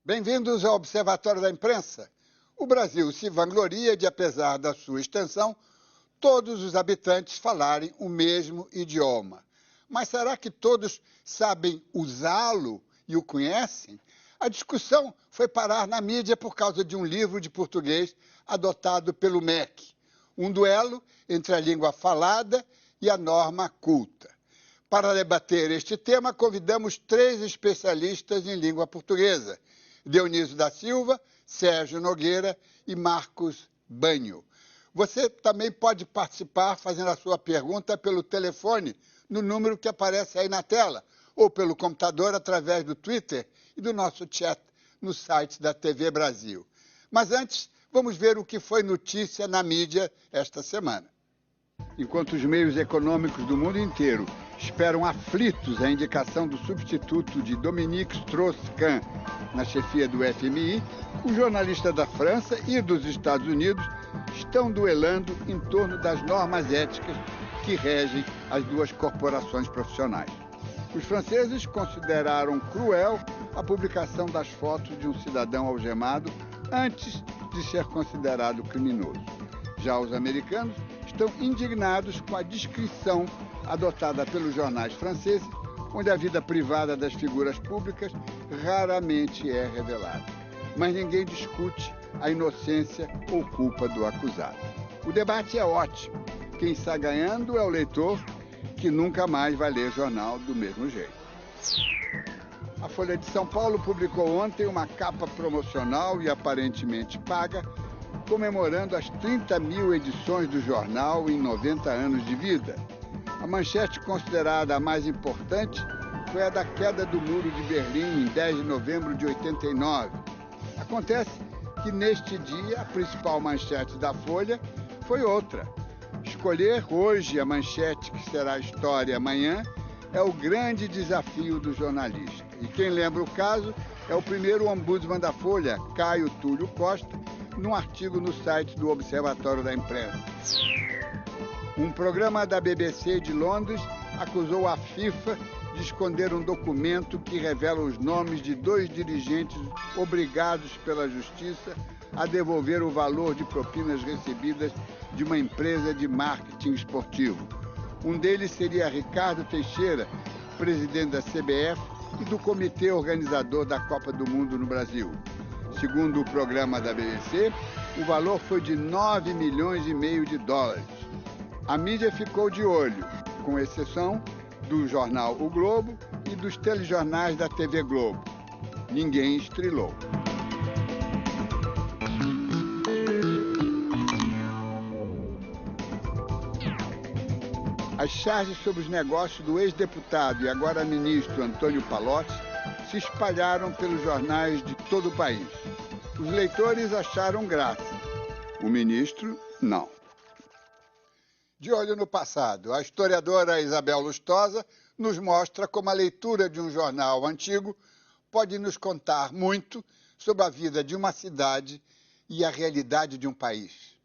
Bem-vindos ao Observatório da Imprensa. O Brasil se vangloria de, apesar da sua extensão, todos os habitantes falarem o mesmo idioma. Mas será que todos sabem usá-lo e o conhecem? A discussão foi parar na mídia por causa de um livro de português adotado pelo MEC, um duelo entre a língua falada e a norma culta. Para debater este tema, convidamos 3 especialistas em língua portuguesa: Dionísio da Silva, Sérgio Nogueira e Marcos Banho. Você também pode participar fazendo a sua pergunta pelo telefone, no número que aparece aí na tela, ou pelo computador através do Twitter e do nosso chat no site da TV Brasil. Mas antes, vamos ver o que foi notícia na mídia esta semana. Enquanto os meios econômicos do mundo inteiro esperam aflitos a indicação do substituto de Dominique Strauss-Kahn na chefia do FMI, os jornalistas da França e dos Estados Unidos estão duelando em torno das normas éticas que regem as duas corporações profissionais. Os franceses consideraram cruel a publicação das fotos de um cidadão algemado antes de ser considerado criminoso. Já os americanos estão indignados com a descrição adotada pelos jornais franceses, onde a vida privada das figuras públicas raramente é revelada. Mas ninguém discute a inocência ou culpa do acusado. O debate é ótimo. Quem está ganhando é o leitor, que nunca mais vai ler jornal do mesmo jeito. A Folha de São Paulo publicou ontem uma capa promocional e aparentemente paga, comemorando as 30 mil edições do jornal em 90 anos de vida. A manchete considerada a mais importante foi a da queda do Muro de Berlim em 10 de novembro de 89. Acontece que neste dia a principal manchete da Folha foi outra. Escolher hoje a manchete que será história amanhã é o grande desafio do jornalista. E quem lembra o caso é o primeiro ombudsman da Folha, Caio Túlio Costa, num artigo no site do Observatório da Imprensa. Um programa da BBC de Londres acusou a FIFA de esconder um documento que revela os nomes de 2 dirigentes obrigados pela Justiça a devolver o valor de propinas recebidas de uma empresa de marketing esportivo. Um deles seria Ricardo Teixeira, presidente da CBF e do comitê organizador da Copa do Mundo no Brasil. Segundo o programa da BBC, o valor foi de 9 milhões e meio de dólares. A mídia ficou de olho, com exceção do jornal O Globo e dos telejornais da TV Globo. Ninguém estrelou. As charges sobre os negócios do ex-deputado e agora ministro Antônio Palocci se espalharam pelos jornais de todo o país. Os leitores acharam graça. O ministro, não. De olho no passado, a historiadora Isabel Lustosa nos mostra como a leitura de um jornal antigo pode nos contar muito sobre a vida de uma cidade e a realidade de um país.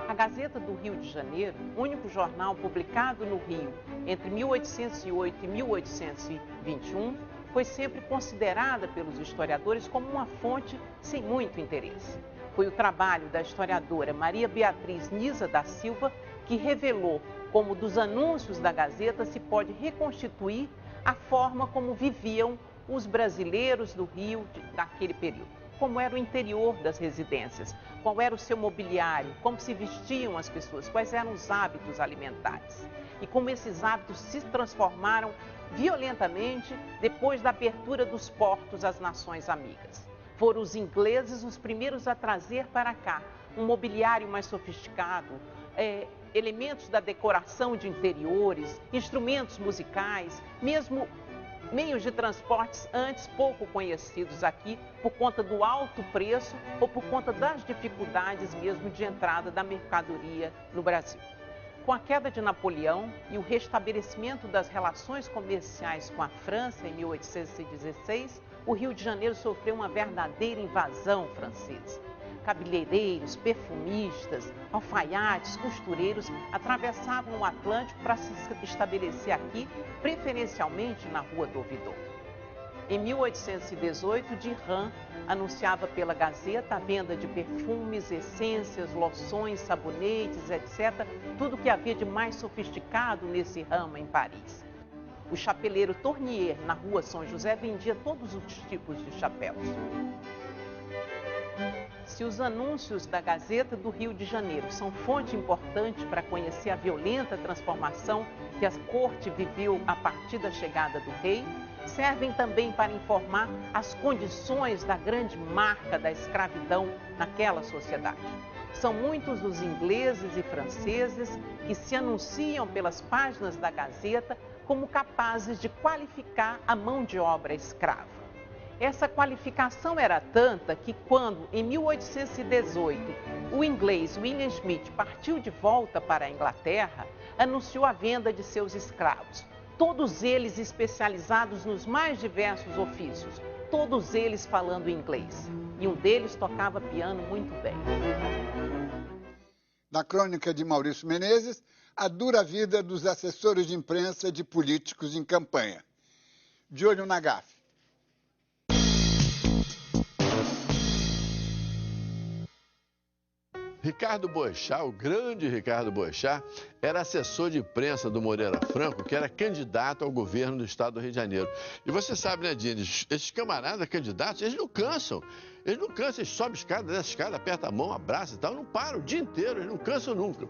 A Gazeta do Rio de Janeiro, único jornal publicado no Rio entre 1808 e 1821, foi sempre considerada pelos historiadores como uma fonte sem muito interesse. Foi o trabalho da historiadora Maria Beatriz Nisa da Silva que revelou como dos anúncios da Gazeta se pode reconstituir a forma como viviam os brasileiros do Rio naquele período. Como era o interior das residências, qual era o seu mobiliário, como se vestiam as pessoas, quais eram os hábitos alimentares. E como esses hábitos se transformaram violentamente depois da abertura dos portos às nações amigas. Foram os ingleses os primeiros a trazer para cá um mobiliário mais sofisticado, elementos da decoração de interiores, instrumentos musicais, mesmo meios de transportes antes pouco conhecidos aqui por conta do alto preço ou por conta das dificuldades mesmo de entrada da mercadoria no Brasil. Com a queda de Napoleão e o restabelecimento das relações comerciais com a França em 1816, o Rio de Janeiro sofreu uma verdadeira invasão francesa. cabeleireiros, perfumistas, alfaiates, costureiros atravessavam o Atlântico para se estabelecer aqui, preferencialmente na Rua do Ouvidor. Em 1818, Dirham anunciava pela Gazeta a venda de perfumes, essências, loções, sabonetes, etc. Tudo que havia de mais sofisticado nesse ramo em Paris. O chapeleiro Tournier, na Rua São José, vendia todos os tipos de chapéus. Se os anúncios da Gazeta do Rio de Janeiro são fonte importante para conhecer a violenta transformação que a corte viveu a partir da chegada do rei, servem também para informar as condições da grande marca da escravidão naquela sociedade. São muitos os ingleses e franceses que se anunciam pelas páginas da Gazeta como capazes de qualificar a mão de obra escrava. Essa qualificação era tanta que quando, em 1818, o inglês William Smith partiu de volta para a Inglaterra, anunciou a venda de seus escravos, todos eles especializados nos mais diversos ofícios, todos eles falando inglês. E um deles tocava piano muito bem. Na crônica de Maurício Menezes, a dura vida dos assessores de imprensa de políticos em campanha. De olho na gafe. Ricardo Boechat, o grande Ricardo Boechat, era assessor de imprensa do Moreira Franco, que era candidato ao governo do estado do Rio de Janeiro. E você sabe, né, Dini, esses camaradas candidatos, eles não cansam. Eles sobem escada, desce escada, apertam a mão, abraçam e tal, não param o dia inteiro, eles não cansam nunca.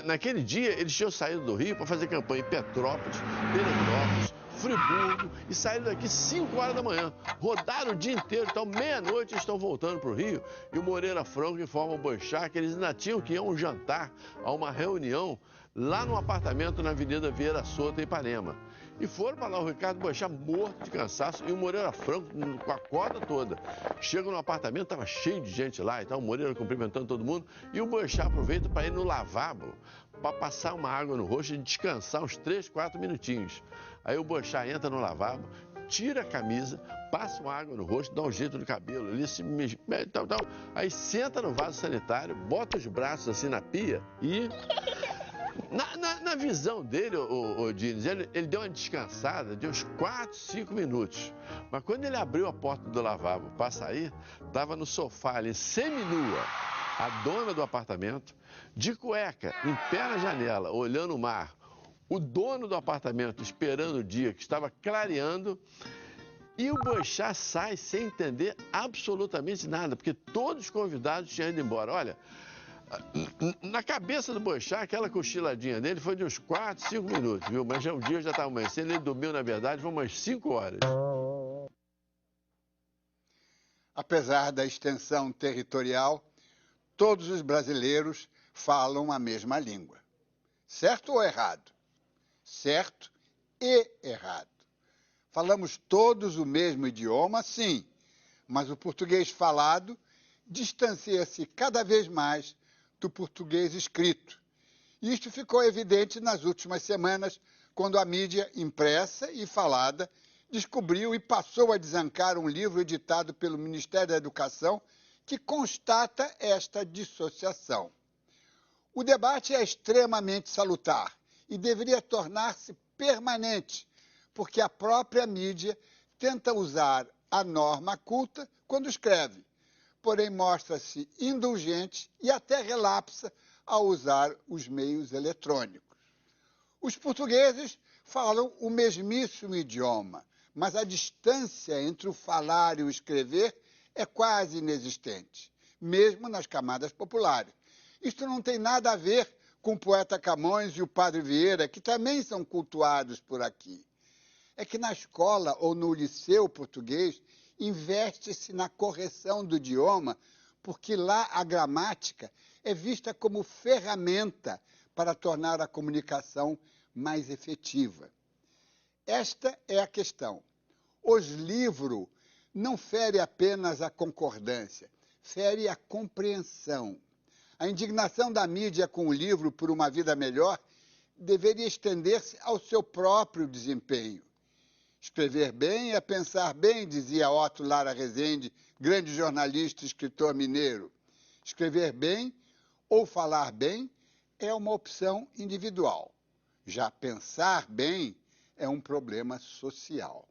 Naquele dia, eles tinham saído do Rio para fazer campanha em Petrópolis, Teresópolis, Friburgo e saíram daqui 5 horas da manhã. Rodaram o dia inteiro, então meia-noite estão voltando para o Rio e o Moreira Franco informa o Boechat que eles ainda tinham que ir a um jantar, a uma reunião lá no apartamento na Avenida Vieira Soto, em Ipanema. E foram para lá o Ricardo Boechat morto de cansaço e o Moreira Franco com a corda toda. Chegam no apartamento, estava cheio de gente lá e tal, o Moreira cumprimentando todo mundo e o Boechat aproveita para ir no lavabo para passar uma água no rosto e descansar uns 3, 4 minutinhos. Aí o Boechat entra no lavabo, tira a camisa, passa uma água no rosto, dá um jeito no cabelo, ali se mexe, tal. Aí senta no vaso sanitário, bota os braços assim na pia e... Na visão dele, o Diniz, ele deu uma descansada de uns 4, 5 minutos. Mas quando ele abriu a porta do lavabo para sair, estava no sofá ali, seminua, a dona do apartamento, de cueca, em pé na janela, olhando o mar. O dono do apartamento esperando o dia que estava clareando e o Boechat sai sem entender absolutamente nada, porque todos os convidados tinham ido embora. Olha, na cabeça do Boechat, aquela cochiladinha dele foi de uns 4, 5 minutos, viu? Mas já, o dia já estava amanhecendo, ele dormiu, na verdade, foi umas 5 horas. Apesar da extensão territorial, todos os brasileiros falam a mesma língua. Certo ou errado? Certo e errado. Falamos todos o mesmo idioma, sim, mas o português falado distancia-se cada vez mais do português escrito. E isto ficou evidente nas últimas semanas, quando a mídia impressa e falada descobriu e passou a desancar um livro editado pelo Ministério da Educação que constata esta dissociação. O debate é extremamente salutar e deveria tornar-se permanente, porque a própria mídia tenta usar a norma culta quando escreve, porém mostra-se indulgente e até relapsa ao usar os meios eletrônicos. Os portugueses falam o mesmíssimo idioma, mas a distância entre o falar e o escrever é quase inexistente, mesmo nas camadas populares. Isto não tem nada a ver com o poeta Camões e o padre Vieira, que também são cultuados por aqui. É que na escola ou no liceu português investe-se na correção do idioma, porque lá a gramática é vista como ferramenta para tornar a comunicação mais efetiva. Esta é a questão. Os livros não fere apenas a concordância, fere a compreensão. A indignação da mídia com o livro por uma vida melhor deveria estender-se ao seu próprio desempenho. Escrever bem é pensar bem, dizia Otto Lara Rezende, grande jornalista e escritor mineiro. Escrever bem ou falar bem é uma opção individual. Já pensar bem é um problema social.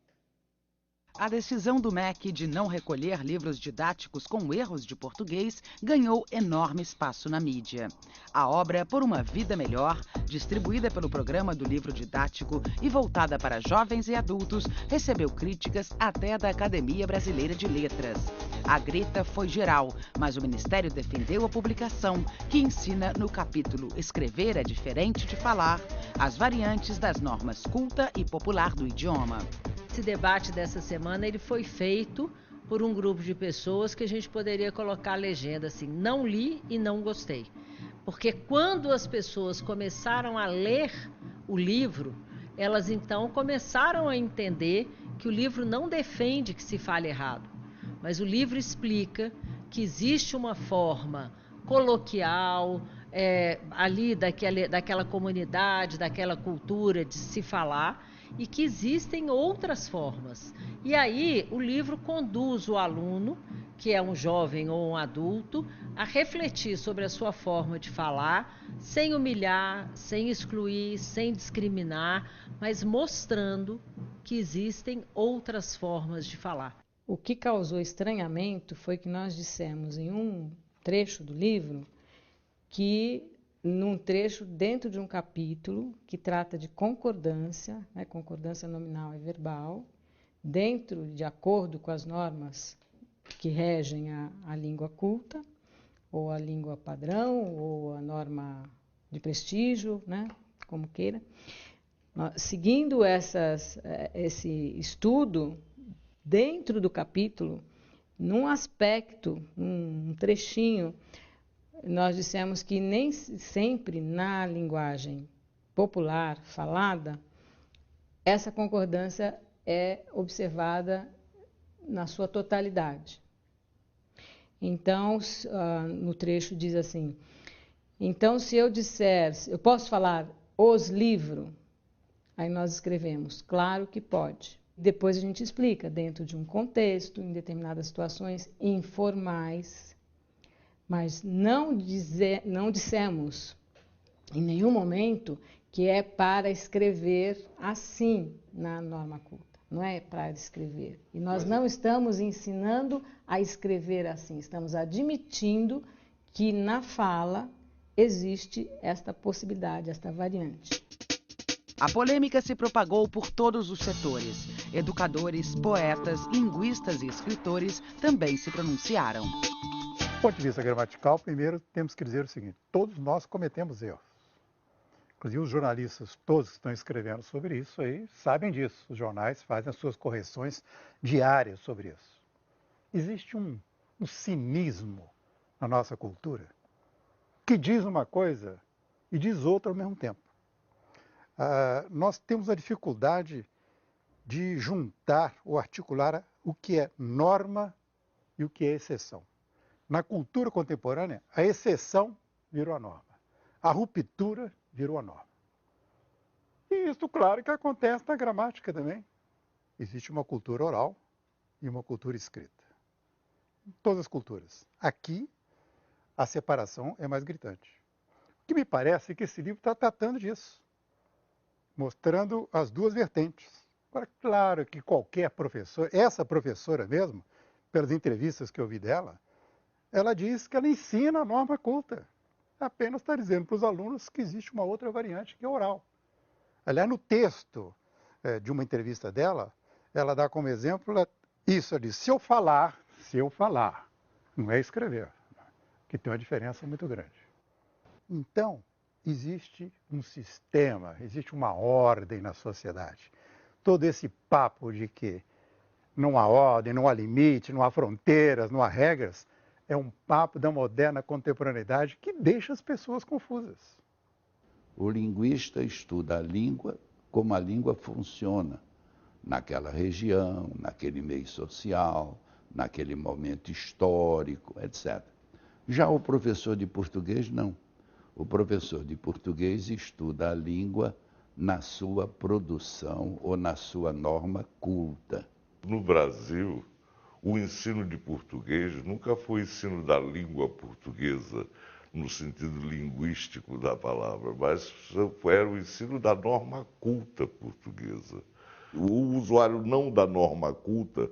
A decisão do MEC de não recolher livros didáticos com erros de português ganhou enorme espaço na mídia. A obra Por uma Vida Melhor, distribuída pelo Programa do Livro Didático e voltada para jovens e adultos, recebeu críticas até da Academia Brasileira de Letras. A grita foi geral, mas o Ministério defendeu a publicação, que ensina no capítulo Escrever é diferente de falar, as variantes das normas culta e popular do idioma. Esse debate dessa semana ele foi feito por um grupo de pessoas que a gente poderia colocar a legenda assim, não li e não gostei. Porque quando as pessoas começaram a ler o livro, elas então começaram a entender que o livro não defende que se fale errado, mas o livro explica que existe uma forma coloquial, ali daquela comunidade, daquela cultura de se falar, e que existem outras formas. E aí o livro conduz o aluno, que é um jovem ou um adulto, a refletir sobre a sua forma de falar, sem humilhar, sem excluir, sem discriminar, mas mostrando que existem outras formas de falar. O que causou estranhamento foi que nós dissemos em um trecho do livro que num trecho dentro de um capítulo que trata de concordância, né, concordância nominal e verbal, de acordo com as normas que regem a língua culta, ou a língua padrão, ou a norma de prestígio, né, como queira. Seguindo esse estudo, dentro do capítulo, num aspecto, um trechinho, nós dissemos que nem sempre na linguagem popular falada, essa concordância é observada na sua totalidade. Então, no trecho diz assim, então se eu disser, eu posso falar os livros? Aí nós escrevemos, claro que pode. Depois a gente explica, dentro de um contexto, em determinadas situações informais, mas não dissemos em nenhum momento que é para escrever assim na norma culta. Não é para escrever. E nós não estamos ensinando a escrever assim. Estamos admitindo que na fala existe esta possibilidade, esta variante. A polêmica se propagou por todos os setores. Educadores, poetas, linguistas e escritores também se pronunciaram. Do ponto de vista gramatical, primeiro temos que dizer o seguinte, todos nós cometemos erros. Inclusive os jornalistas, todos que estão escrevendo sobre isso aí, sabem disso. Os jornais fazem as suas correções diárias sobre isso. Existe um cinismo na nossa cultura que diz uma coisa e diz outra ao mesmo tempo. Nós temos a dificuldade de juntar ou articular o que é norma e o que é exceção. Na cultura contemporânea, a exceção virou a norma. A ruptura virou a norma. E isso, claro, que acontece na gramática também. Existe uma cultura oral e uma cultura escrita. Em todas as culturas. Aqui, a separação é mais gritante. O que me parece é que esse livro está tratando disso, mostrando as duas vertentes. Agora, claro que qualquer professor, essa professora mesmo, pelas entrevistas que eu vi dela, ela diz que ela ensina a norma culta. Apenas está dizendo para os alunos que existe uma outra variante que é oral. Aliás, no texto de uma entrevista dela, ela dá como exemplo isso, ela diz, se eu falar, não é escrever, que tem uma diferença muito grande. Então, existe um sistema, existe uma ordem na sociedade. Todo esse papo de que não há ordem, não há limite, não há fronteiras, não há regras, é um papo da moderna contemporaneidade que deixa as pessoas confusas. O linguista estuda a língua como a língua funciona naquela região, naquele meio social, naquele momento histórico, etc. Já o professor de português, não. O professor de português estuda a língua na sua produção ou na sua norma culta. No Brasil, o ensino de português nunca foi ensino da língua portuguesa, no sentido linguístico da palavra, mas era o ensino da norma culta portuguesa. O usuário não da norma culta,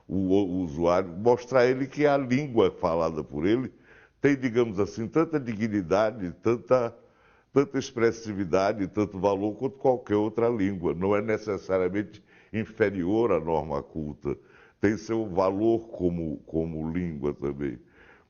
o usuário, mostrar a ele que a língua falada por ele tem, digamos assim, tanta dignidade, tanta expressividade, tanto valor quanto qualquer outra língua. Não é necessariamente inferior à norma culta, tem seu valor como língua também.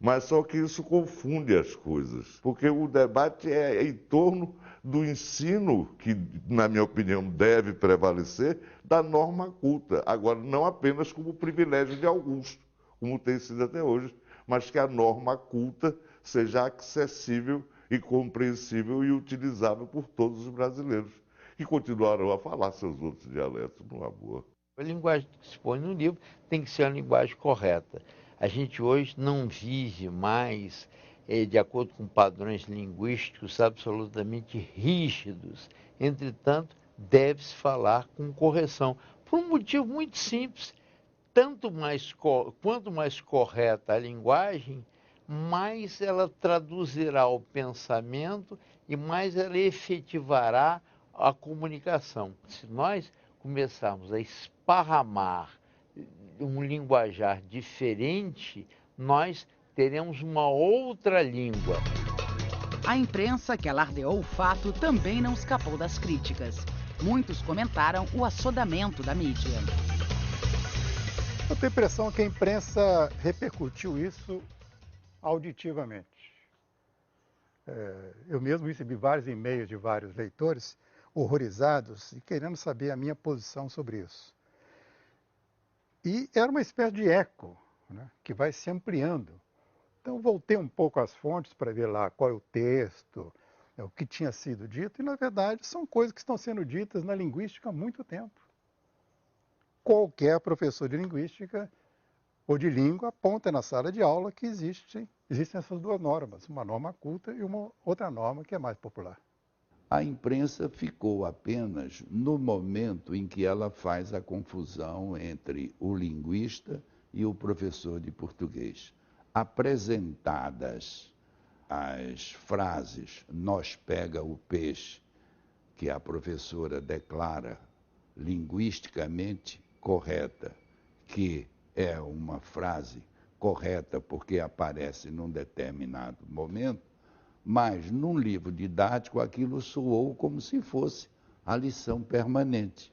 Mas só que isso confunde as coisas, porque o debate é em torno do ensino, que, na minha opinião, deve prevalecer, da norma culta. Agora, não apenas como privilégio de alguns, como tem sido até hoje, mas que a norma culta seja acessível e compreensível e utilizável por todos os brasileiros, que continuarão a falar seus outros dialetos numa boa. A linguagem que se põe no livro tem que ser a linguagem correta. A gente hoje não vive mais de acordo com padrões linguísticos absolutamente rígidos. Entretanto, deve-se falar com correção, por um motivo muito simples. Quanto mais correta a linguagem, mais ela traduzirá o pensamento e mais ela efetivará a comunicação. Se nós começarmos a esparramar um linguajar diferente, nós teremos uma outra língua. A imprensa que alardeou o fato também não escapou das críticas. Muitos comentaram o assodamento da mídia. Eu tenho a impressão que a imprensa repercutiu isso auditivamente. Eu mesmo recebi vários e-mails de vários leitores horrorizados e querendo saber a minha posição sobre isso. E era uma espécie de eco, né, que vai se ampliando. Então, voltei um pouco às fontes para ver lá qual é o texto, o que tinha sido dito, e, na verdade, são coisas que estão sendo ditas na linguística há muito tempo. Qualquer professor de linguística ou de língua aponta na sala de aula que existem essas duas normas, uma norma culta e uma outra norma que é mais popular. A imprensa ficou apenas no momento em que ela faz a confusão entre o linguista e o professor de português. Apresentadas as frases "nós pega o peixe", que a professora declara linguisticamente correta, que é uma frase correta porque aparece num determinado momento, mas num livro didático aquilo soou como se fosse a lição permanente,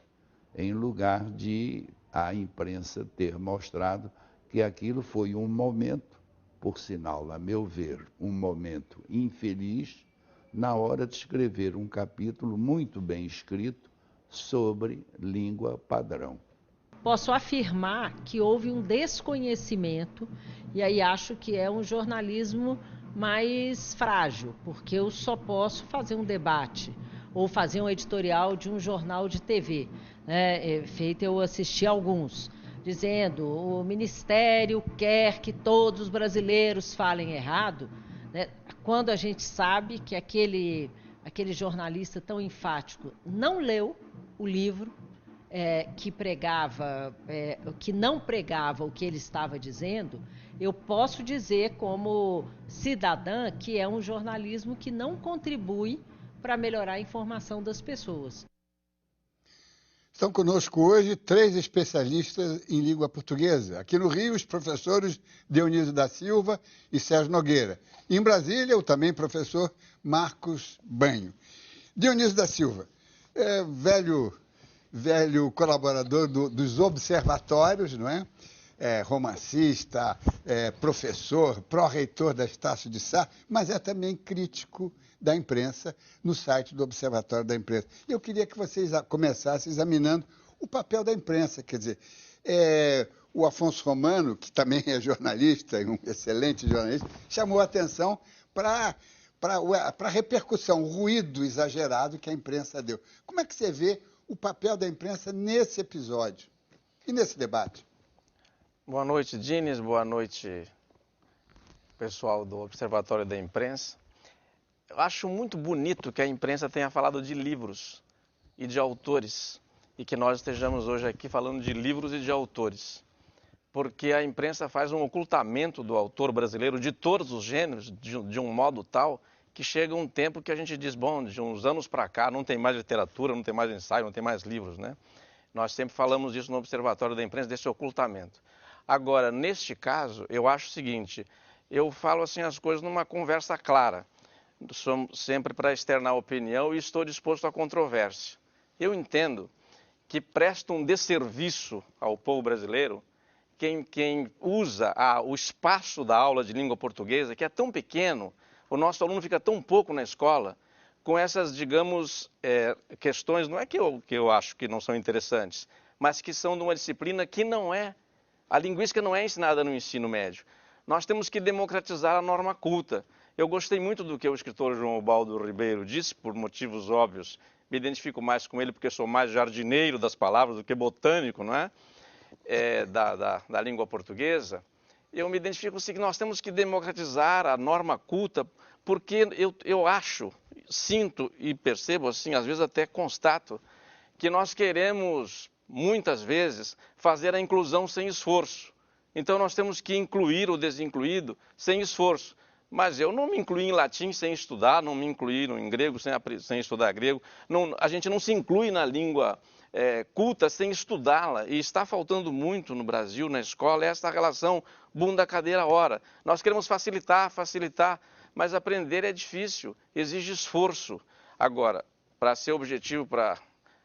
em lugar de a imprensa ter mostrado que aquilo foi um momento, por sinal, a meu ver, um momento infeliz, na hora de escrever um capítulo muito bem escrito sobre língua padrão. Posso afirmar que houve um desconhecimento, e aí acho que é um jornalismo mais frágil, porque eu só posso fazer um debate ou fazer um editorial de um jornal de TV. Feito, eu assisti alguns, dizendo o Ministério quer que todos os brasileiros falem errado, né? Quando a gente sabe que aquele jornalista tão enfático não leu o livro, que não pregava o que ele estava dizendo, eu posso dizer como cidadã que é um jornalismo que não contribui para melhorar a informação das pessoas. Estão conosco hoje 3 especialistas em língua portuguesa. Aqui no Rio, os professores Dionísio da Silva e Sérgio Nogueira. E em Brasília, o também professor Marcos Banho. Dionísio da Silva, velho colaborador dos observatórios, não é? Romancista, professor, pró-reitor da Estácio de Sá, mas é também crítico da imprensa no site do Observatório da Imprensa. Eu queria que vocês começassem examinando o papel da imprensa, quer dizer, o Afonso Romano, que também é jornalista, um excelente jornalista, chamou a atenção para a repercussão, o ruído exagerado que a imprensa deu. Como é que você vê o papel da imprensa nesse episódio e nesse debate? Boa noite, Dines. Boa noite, pessoal do Observatório da Imprensa. Eu acho muito bonito que a imprensa tenha falado de livros, e de autores, e que nós estejamos hoje aqui falando de livros e de autores. Porque a imprensa faz um ocultamento do autor brasileiro de todos os gêneros, de um modo tal que chega um tempo que a gente diz, bom, de uns anos para cá não tem mais literatura, não tem mais ensaio, não tem mais livros, né? Nós sempre falamos disso no Observatório da Imprensa, desse ocultamento. Agora, neste caso, eu acho o seguinte, eu falo assim as coisas numa conversa clara, sou sempre para externar opinião e estou disposto à controvérsia. Eu entendo que presta um desserviço ao povo brasileiro quem usa o espaço da aula de língua portuguesa, que é tão pequeno, o nosso aluno fica tão pouco na escola, com essas, digamos, questões, não é que eu acho que não são interessantes, mas que são de uma disciplina que não é, a linguística não é ensinada no ensino médio. Nós temos que democratizar a norma culta. Eu gostei muito do que o escritor João Ubaldo Ribeiro disse, por motivos óbvios. Me identifico mais com ele porque sou mais jardineiro das palavras do que botânico, não é? Da língua portuguesa. Eu me identifico assim que nós temos que democratizar a norma culta, porque eu acho, sinto e percebo assim, às vezes até constato, que nós queremos, muitas vezes, fazer a inclusão sem esforço. Então nós temos que incluir o desincluído sem esforço. Mas eu não me incluí em latim sem estudar, não me incluí em grego sem estudar grego. A gente não se inclui na língua culta sem estudá-la. E está faltando muito no Brasil, na escola, essa relação bunda, cadeira, hora. Nós queremos facilitar, mas aprender é difícil, exige esforço. Agora, para ser objetivo para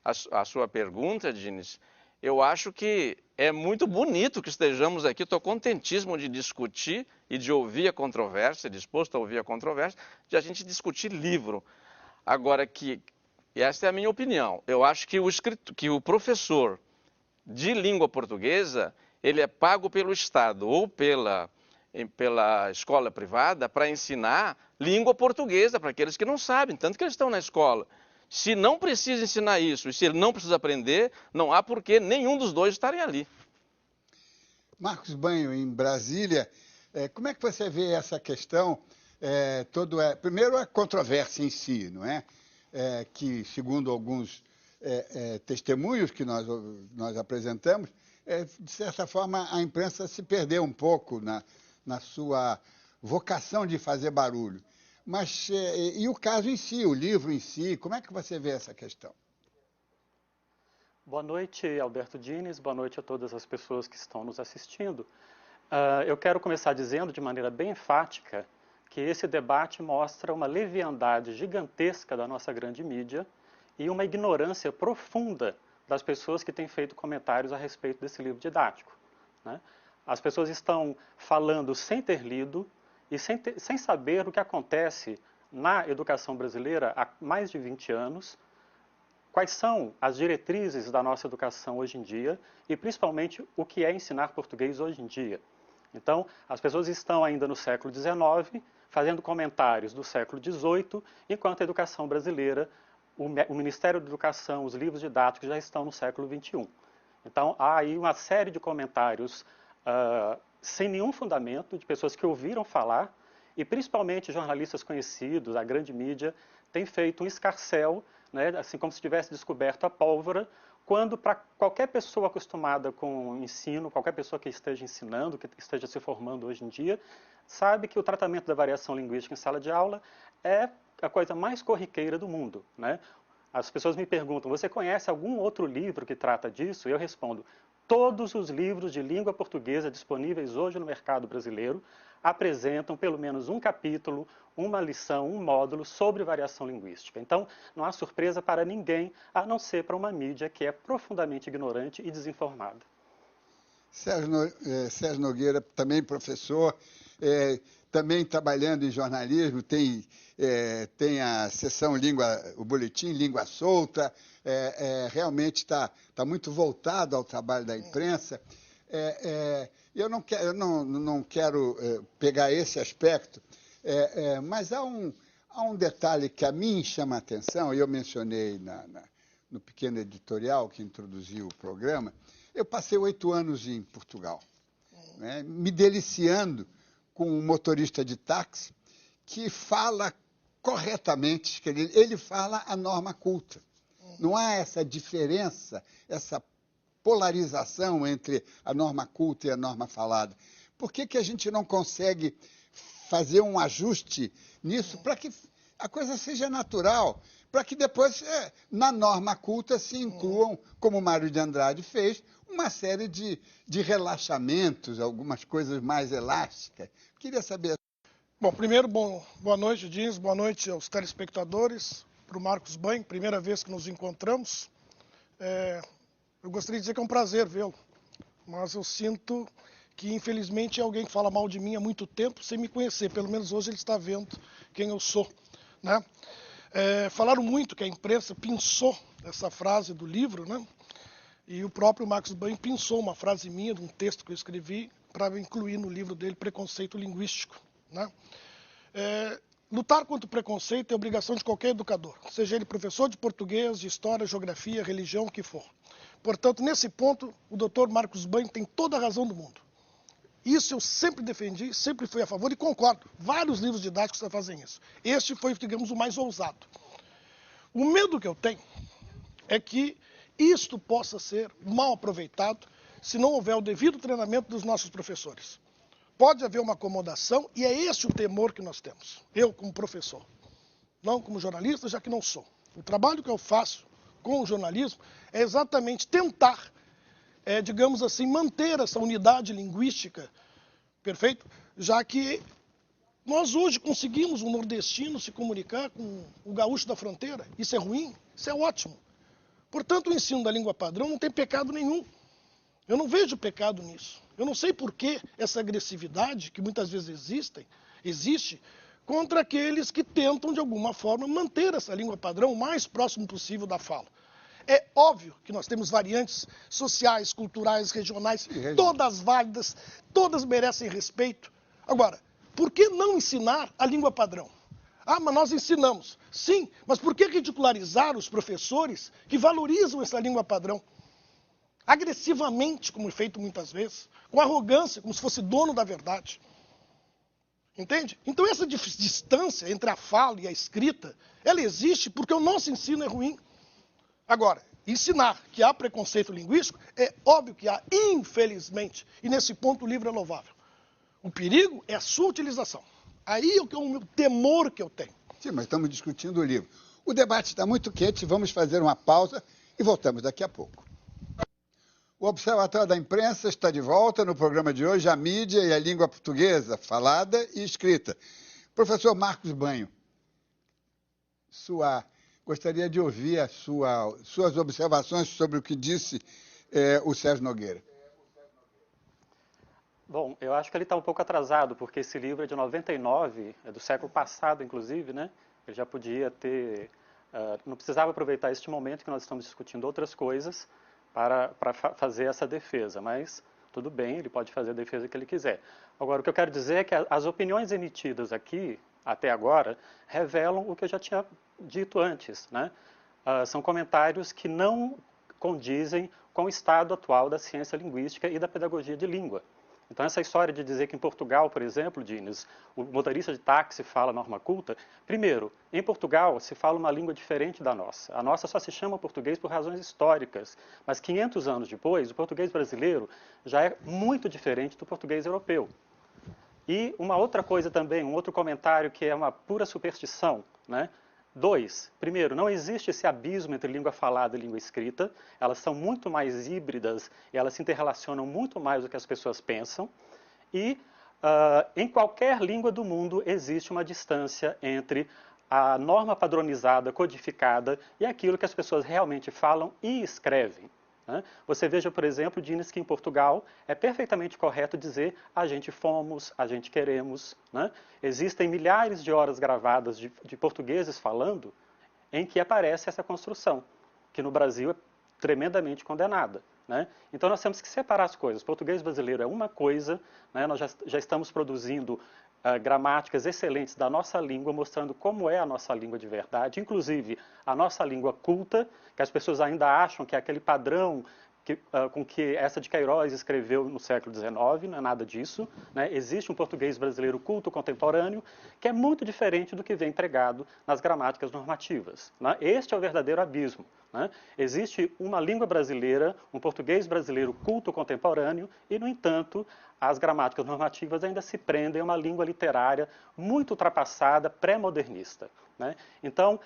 a sua pergunta, Diniz, eu acho que é muito bonito que estejamos aqui, estou contentíssimo de discutir e de ouvir a controvérsia, disposto a ouvir a controvérsia, de a gente discutir livro. Agora, e essa é a minha opinião, eu acho que o professor de língua portuguesa, ele é pago pelo Estado ou pela escola privada para ensinar língua portuguesa para aqueles que não sabem, tanto que eles estão na escola. Se não precisa ensinar isso e se ele não precisa aprender, não há por que nenhum dos dois estarem ali. Marcos Banho, em Brasília, como é que você vê essa questão? Primeiro, a controvérsia em si, não é? Que, segundo alguns testemunhos que nós apresentamos, de certa forma, a imprensa se perdeu um pouco na sua vocação de fazer barulho. Mas, e o caso em si, o livro em si, como é que você vê essa questão? Boa noite, Alberto Diniz, boa noite a todas as pessoas que estão nos assistindo. Eu quero começar dizendo de maneira bem enfática que esse debate mostra uma leviandade gigantesca da nossa grande mídia e uma ignorância profunda das pessoas que têm feito comentários a respeito desse livro didático, né? As pessoas estão falando sem ter lido e sem saber o que acontece na educação brasileira há mais de 20 anos, quais são as diretrizes da nossa educação hoje em dia e, principalmente, o que é ensinar português hoje em dia. Então, as pessoas estão ainda no século XIX, fazendo comentários do século XVIII, enquanto a educação brasileira, o Ministério da Educação, os livros didáticos já estão no século XXI. Então, há aí uma série de comentários sem nenhum fundamento, de pessoas que ouviram falar, e principalmente jornalistas conhecidos, a grande mídia, tem feito um escarcéu, né, assim como se tivesse descoberto a pólvora, quando para qualquer pessoa acostumada com o ensino, qualquer pessoa que esteja ensinando, que esteja se formando hoje em dia, sabe que o tratamento da variação linguística em sala de aula é a coisa mais corriqueira do mundo, né? As pessoas me perguntam, você conhece algum outro livro que trata disso? E eu respondo, todos os livros de língua portuguesa disponíveis hoje no mercado brasileiro apresentam pelo menos um capítulo, uma lição, um módulo sobre variação linguística. Então, não há surpresa para ninguém, a não ser para uma mídia que é profundamente ignorante e desinformada. Sérgio Nogueira, também professor, também trabalhando em jornalismo, tem a seção o boletim Língua Solta, realmente está muito voltado ao trabalho da imprensa. Eu não quero pegar esse aspecto, mas há um detalhe que a mim chama a atenção, e eu mencionei no pequeno editorial que introduziu o programa. Eu passei 8 anos em Portugal, né, me deliciando com um motorista de táxi que fala corretamente, ele fala a norma culta. Não há essa diferença, essa polarização entre a norma culta e a norma falada. Por que a gente não consegue fazer um ajuste nisso para que a coisa seja natural, para que depois, na norma culta, se incluam, como o Mário de Andrade fez, uma série de relaxamentos, algumas coisas mais elásticas. Queria saber. Bom, primeiro, boa noite, Diniz, boa noite aos telespectadores, para o Marcos Banho, primeira vez que nos encontramos. Eu gostaria de dizer que é um prazer vê-lo, mas eu sinto que, infelizmente, é alguém que fala mal de mim há muito tempo, sem me conhecer. Pelo menos hoje ele está vendo quem eu sou, né? Falaram muito que a imprensa pinçou essa frase do livro, né? E o próprio Marcos Banho pinçou uma frase minha, de um texto que eu escrevi, para incluir no livro dele, Preconceito Linguístico, né? Lutar contra o preconceito é obrigação de qualquer educador, seja ele professor de português, de história, geografia, religião, o que for. Portanto, nesse ponto, o doutor Marcos Banho tem toda a razão do mundo. Isso eu sempre defendi, sempre fui a favor e concordo. Vários livros didáticos fazem isso. Este foi, digamos, o mais ousado. O medo que eu tenho é que isto possa ser mal aproveitado se não houver o devido treinamento dos nossos professores. Pode haver uma acomodação e é esse o temor que nós temos. Eu, como professor, não como jornalista, já que não sou. O trabalho que eu faço com o jornalismo é exatamente tentar, digamos assim, manter essa unidade linguística, perfeito? Já que nós hoje conseguimos um nordestino se comunicar com o gaúcho da fronteira. Isso é ruim? Isso é ótimo. Portanto, o ensino da língua padrão não tem pecado nenhum. Eu não vejo pecado nisso. Eu não sei por que essa agressividade, que muitas vezes existe, contra aqueles que tentam, de alguma forma, manter essa língua padrão o mais próximo possível da fala. É óbvio que nós temos variantes sociais, culturais, regionais, todas válidas, todas merecem respeito. Agora, por que não ensinar a língua padrão? Ah, mas nós ensinamos. Sim, mas por que ridicularizar os professores que valorizam essa língua padrão? Agressivamente, como é feito muitas vezes, com arrogância, como se fosse dono da verdade. Entende? Então essa distância entre a fala e a escrita, ela existe porque o nosso ensino é ruim. Agora, ensinar que há preconceito linguístico, é óbvio que há, infelizmente, e nesse ponto o livro é louvável. O perigo é a sua utilização. Aí é o meu temor que eu tenho. Sim, mas estamos discutindo o livro. O debate está muito quente, vamos fazer uma pausa e voltamos daqui a pouco. O Observatório da Imprensa está de volta no programa de hoje, a mídia e a língua portuguesa, falada e escrita. Professor Marcos Banho, gostaria de ouvir suas observações sobre o que disse o Sérgio Nogueira. Bom, eu acho que ele está um pouco atrasado, porque esse livro é de 99, é do século passado, inclusive, né? Ele já podia ter... não precisava aproveitar este momento que nós estamos discutindo outras coisas para fazer essa defesa, mas tudo bem, ele pode fazer a defesa que ele quiser. Agora, o que eu quero dizer é que as opiniões emitidas aqui, até agora, revelam o que eu já tinha dito antes, né? São comentários que não condizem com o estado atual da ciência linguística e da pedagogia de língua. Então, essa história de dizer que em Portugal, por exemplo, Diniz, o motorista de táxi fala norma culta, primeiro, em Portugal se fala uma língua diferente da nossa. A nossa só se chama português por razões históricas, mas 500 anos depois, o português brasileiro já é muito diferente do português europeu. E uma outra coisa também, um outro comentário que é uma pura superstição, né? 2. Primeiro, não existe esse abismo entre língua falada e língua escrita. Elas são muito mais híbridas e elas se interrelacionam muito mais do que as pessoas pensam. E em qualquer língua do mundo existe uma distância entre a norma padronizada, codificada, e aquilo que as pessoas realmente falam e escrevem. Você veja, por exemplo, Diniz, que em Portugal é perfeitamente correto dizer a gente fomos, a gente queremos. Né? Existem milhares de horas gravadas de portugueses falando em que aparece essa construção, que no Brasil é tremendamente condenada. Né? Então nós temos que separar as coisas. O português brasileiro é uma coisa, né? Nós já estamos produzindo gramáticas excelentes da nossa língua, mostrando como é a nossa língua de verdade, inclusive a nossa língua culta, que as pessoas ainda acham que é aquele padrão com que essa de Queiroz escreveu no século XIX, não é nada disso, né? Existe um português brasileiro culto contemporâneo que é muito diferente do que vem empregado nas gramáticas normativas, né? Este é o verdadeiro abismo, né? Existe uma língua brasileira, um português brasileiro culto contemporâneo e, no entanto, as gramáticas normativas ainda se prendem a uma língua literária muito ultrapassada, pré-modernista, né? Então,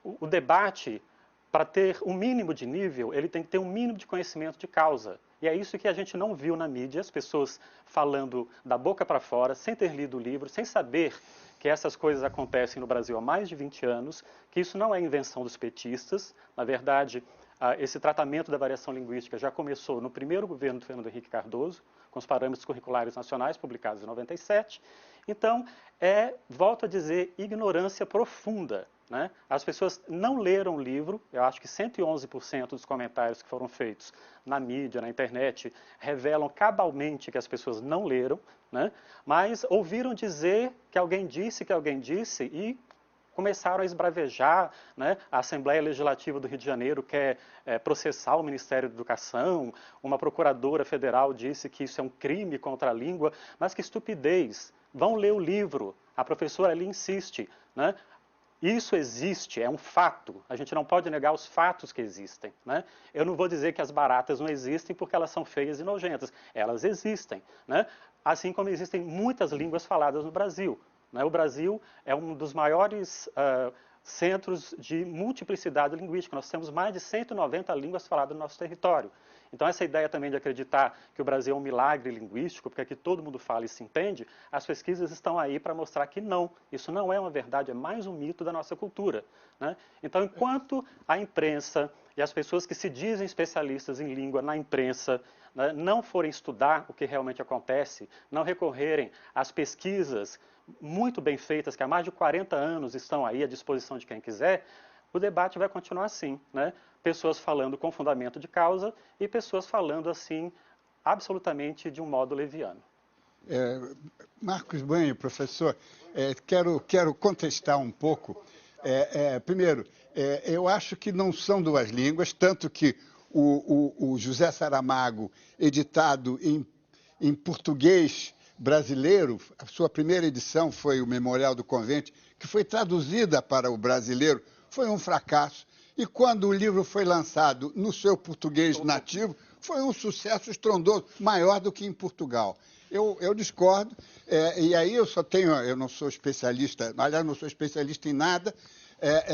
o debate, para ter um mínimo de nível, ele tem que ter um mínimo de conhecimento de causa. E é isso que a gente não viu na mídia, as pessoas falando da boca para fora, sem ter lido o livro, sem saber que essas coisas acontecem no Brasil há mais de 20 anos, que isso não é invenção dos petistas. Na verdade, esse tratamento da variação linguística já começou no primeiro governo do Fernando Henrique Cardoso, com os parâmetros curriculares nacionais publicados em 97. Então, volto a dizer, ignorância profunda, né? As pessoas não leram o livro. Eu acho que 111% dos comentários que foram feitos na mídia, na internet, revelam cabalmente que as pessoas não leram, né? Mas ouviram dizer que alguém disse e começaram a esbravejar, né? A Assembleia Legislativa do Rio de Janeiro quer processar o Ministério da Educação, uma procuradora federal disse que isso é um crime contra a língua, mas que estupidez, vão ler o livro, a professora ali insiste, né? Isso existe, é um fato, a gente não pode negar os fatos que existem, né? Eu não vou dizer que as baratas não existem porque elas são feias e nojentas, elas existem, né? Assim como existem muitas línguas faladas no Brasil, né? O Brasil é um dos maiores centros de multiplicidade linguística, nós temos mais de 190 línguas faladas no nosso território. Então, essa ideia também de acreditar que o Brasil é um milagre linguístico, porque aqui todo mundo fala e se entende, as pesquisas estão aí para mostrar que não. Isso não é uma verdade, é mais um mito da nossa cultura, né? Então, enquanto a imprensa e as pessoas que se dizem especialistas em língua na imprensa, né, não forem estudar o que realmente acontece, não recorrerem às pesquisas muito bem feitas, que há mais de 40 anos estão aí à disposição de quem quiser, o debate vai continuar assim, né? Pessoas falando com fundamento de causa e pessoas falando assim, absolutamente de um modo leviano. Marcos Banho, professor, quero contestar um pouco. Primeiro, eu acho que não são duas línguas, tanto que o José Saramago, editado em português brasileiro, a sua primeira edição foi o Memorial do Convente, que foi traduzida para o brasileiro, foi um fracasso. E quando o livro foi lançado no seu português nativo, foi um sucesso estrondoso, maior do que em Portugal. Eu discordo, e aí eu não sou especialista, aliás, não sou especialista em nada,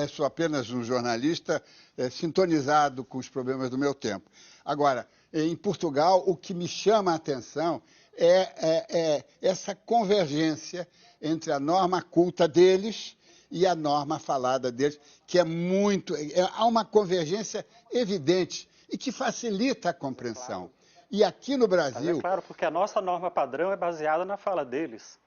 sou apenas um jornalista sintonizado com os problemas do meu tempo. Agora, em Portugal, o que me chama a atenção é essa convergência entre a norma culta deles e a norma falada deles, que há uma convergência evidente e que facilita a compreensão. E aqui no Brasil... Mas claro, porque a nossa norma padrão é baseada na fala deles.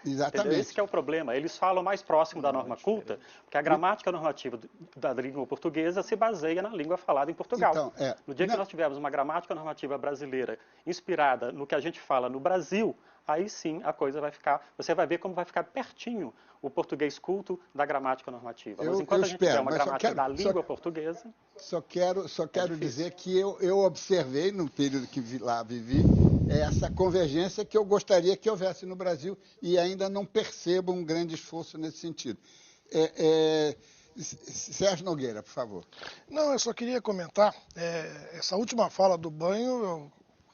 Exatamente. Esse que é o problema. Eles falam mais próximo da norma culta, porque a gramática normativa da língua portuguesa se baseia na língua falada em Portugal. Então, no dia que nós tivermos uma gramática normativa brasileira inspirada no que a gente fala no Brasil, aí sim a coisa vai ficar... Você vai ver como vai ficar pertinho o português culto da gramática normativa. Mas enquanto a gente tiver uma gramática da língua portuguesa... Só quero dizer que eu observei, no período que lá vivi, essa convergência que eu gostaria que houvesse no Brasil e ainda não percebo um grande esforço nesse sentido. Sérgio Nogueira, por favor. Não, eu só queria comentar, essa última fala do Banho, eu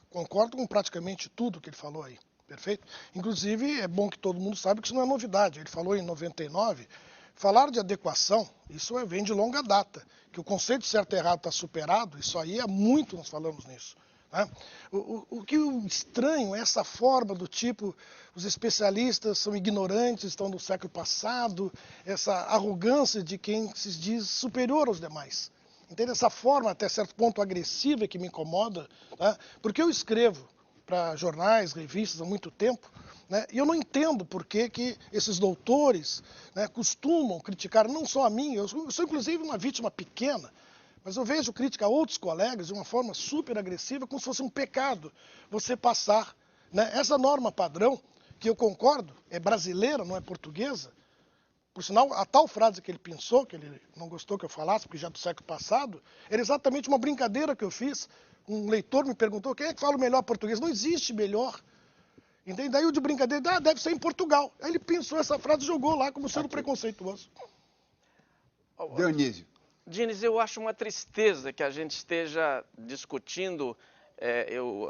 concordo com praticamente tudo que ele falou aí. Perfeito? Inclusive, é bom que todo mundo saiba que isso não é novidade. Ele falou em 99, falar de adequação, isso vem de longa data. Que o conceito de certo e errado está superado, isso aí há muito nós falamos nisso. Né? O que eu estranho é essa forma do tipo, os especialistas são ignorantes, estão no século passado, essa arrogância de quem se diz superior aos demais. Entende? Essa forma, até certo ponto, agressiva que me incomoda, né? Porque eu escrevo para jornais, revistas há muito tempo, né? E eu não entendo por que esses doutores, né, costumam criticar não só a mim, eu sou inclusive uma vítima pequena, mas eu vejo crítica a outros colegas de uma forma super agressiva, como se fosse um pecado você passar, né, essa norma padrão, que eu concordo, é brasileira, não é portuguesa. Por sinal, a tal frase que ele pensou, que ele não gostou que eu falasse, porque já é do século passado, era exatamente uma brincadeira que eu fiz um leitor me perguntou quem é que fala o melhor português. Não existe melhor. Entende? Daí eu de brincadeira, deve ser em Portugal. Aí ele pensou essa frase e jogou lá como sendo preconceituoso. Dionísio. Diniz, eu acho uma tristeza que a gente esteja discutindo